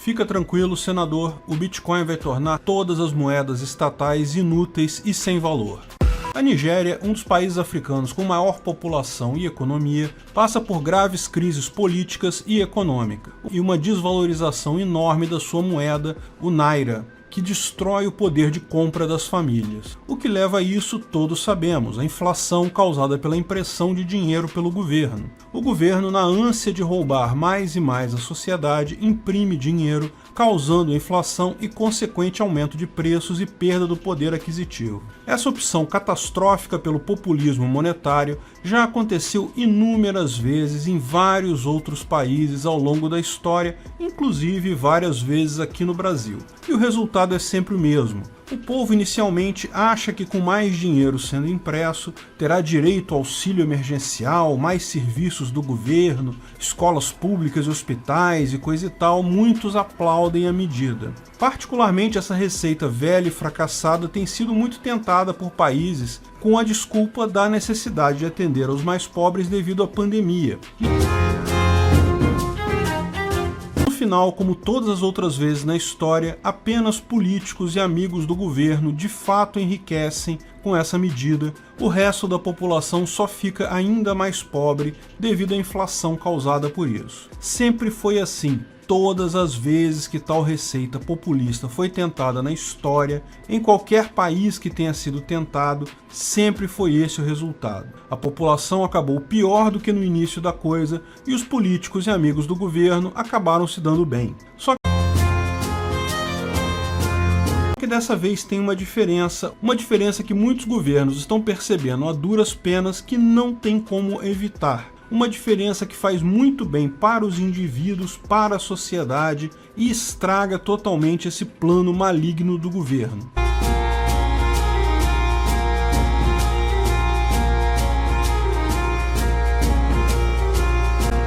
Fica tranquilo, senador, o Bitcoin vai tornar todas as moedas estatais inúteis e sem valor. A Nigéria, um dos países africanos com maior população e economia, passa por graves crises políticas e econômicas, e uma desvalorização enorme da sua moeda, o Naira, que destrói o poder de compra das famílias. O que leva a isso todos sabemos, a inflação causada pela impressão de dinheiro pelo governo. O governo, na ânsia de roubar mais e mais a sociedade, imprime dinheiro, causando inflação e consequente aumento de preços e perda do poder aquisitivo. Essa opção catastrófica pelo populismo monetário já aconteceu inúmeras vezes em vários outros países ao longo da história, inclusive várias vezes aqui no Brasil. E o resultado é sempre o mesmo. O povo inicialmente acha que com mais dinheiro sendo impresso, terá direito ao auxílio emergencial, mais serviços do governo, escolas públicas e hospitais e coisa e tal, muitos aplaudem a medida. Particularmente essa receita velha e fracassada tem sido muito tentada por países com a desculpa da necessidade de atender aos mais pobres devido à pandemia. No final, como todas as outras vezes na história, apenas políticos e amigos do governo de fato enriquecem com essa medida, o resto da população só fica ainda mais pobre devido à inflação causada por isso. Sempre foi assim. Todas as vezes que tal receita populista foi tentada na história, em qualquer país que tenha sido tentado, sempre foi esse o resultado. A população acabou pior do que no início da coisa e os políticos e amigos do governo acabaram se dando bem. Só que dessa vez tem uma diferença que muitos governos estão percebendo a duras penas que não tem como evitar. Uma diferença que faz muito bem para os indivíduos, para a sociedade e estraga totalmente esse plano maligno do governo.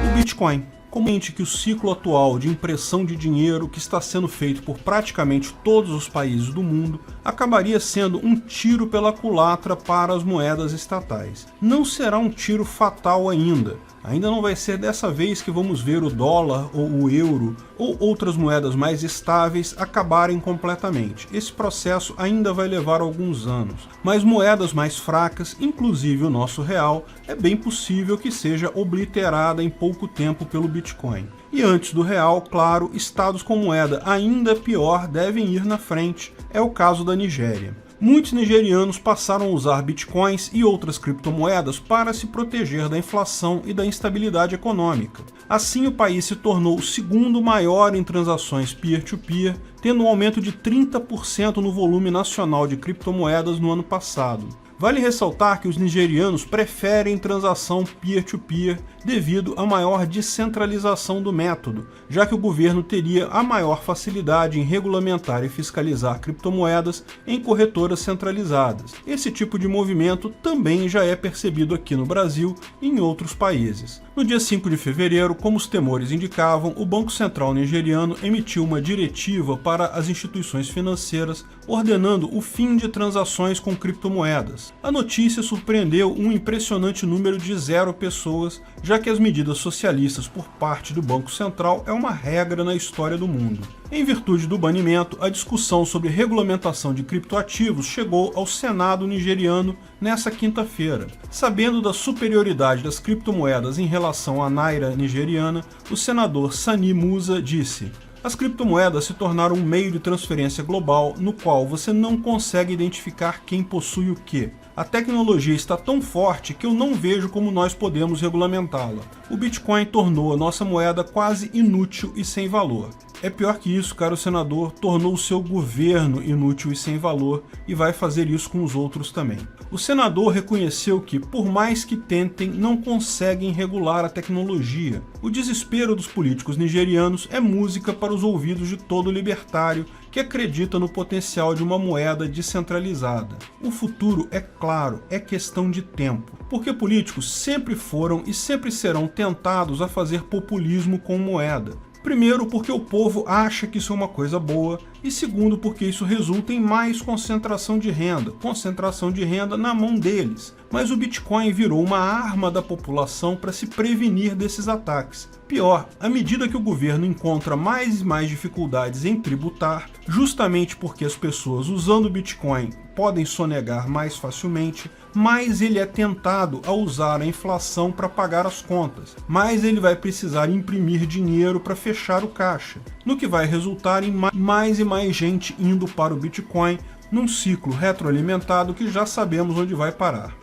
O Bitcoin. Comente que o ciclo atual de impressão de dinheiro que está sendo feito por praticamente todos os países do mundo acabaria sendo um tiro pela culatra para as moedas estatais. Não será um tiro fatal ainda. Ainda não vai ser dessa vez que vamos ver o dólar ou o euro ou outras moedas mais estáveis acabarem completamente. Esse processo ainda vai levar alguns anos. Mas moedas mais fracas, inclusive o nosso real, é bem possível que seja obliterada em pouco tempo pelo Bitcoin. E antes do real, claro, estados com moeda ainda pior devem ir na frente. É o caso da Nigéria. Muitos nigerianos passaram a usar bitcoins e outras criptomoedas para se proteger da inflação e da instabilidade econômica. Assim, o país se tornou o segundo maior em transações peer-to-peer, tendo um aumento de 30% no volume nacional de criptomoedas no ano passado. Vale ressaltar que os nigerianos preferem transação peer-to-peer devido à maior descentralização do método, já que o governo teria a maior facilidade em regulamentar e fiscalizar criptomoedas em corretoras centralizadas. Esse tipo de movimento também já é percebido aqui no Brasil e em outros países. No dia 5 de fevereiro, como os temores indicavam, o Banco Central nigeriano emitiu uma diretiva para as instituições financeiras ordenando o fim de transações com criptomoedas. A notícia surpreendeu um impressionante número de 0 pessoas, já que as medidas socialistas por parte do Banco Central é uma regra na história do mundo. Em virtude do banimento, a discussão sobre regulamentação de criptoativos chegou ao Senado nigeriano nesta quinta-feira. Sabendo da superioridade das criptomoedas em relação à naira nigeriana, o senador Sani Musa disse: "As criptomoedas se tornaram um meio de transferência global no qual você não consegue identificar quem possui o quê. A tecnologia está tão forte que eu não vejo como nós podemos regulamentá-la. O Bitcoin tornou a nossa moeda quase inútil e sem valor. É pior que isso, caro senador, tornou o seu governo inútil e sem valor e vai fazer isso com os outros também." O senador reconheceu que, por mais que tentem, não conseguem regular a tecnologia. O desespero dos políticos nigerianos é música para os ouvidos de todo libertário que acredita no potencial de uma moeda descentralizada. O futuro, é claro, é questão de tempo, porque políticos sempre foram e sempre serão tentados a fazer populismo com moeda. Primeiro, porque o povo acha que isso é uma coisa boa, e segundo, porque isso resulta em mais concentração de renda na mão deles. Mas o Bitcoin virou uma arma da população para se prevenir desses ataques. Pior, à medida que o governo encontra mais e mais dificuldades em tributar, justamente porque as pessoas usando o Bitcoin podem sonegar mais facilmente, mais ele é tentado a usar a inflação para pagar as contas, mais ele vai precisar imprimir dinheiro para fechar o caixa, no que vai resultar em mais e mais gente indo para o Bitcoin, num ciclo retroalimentado que já sabemos onde vai parar.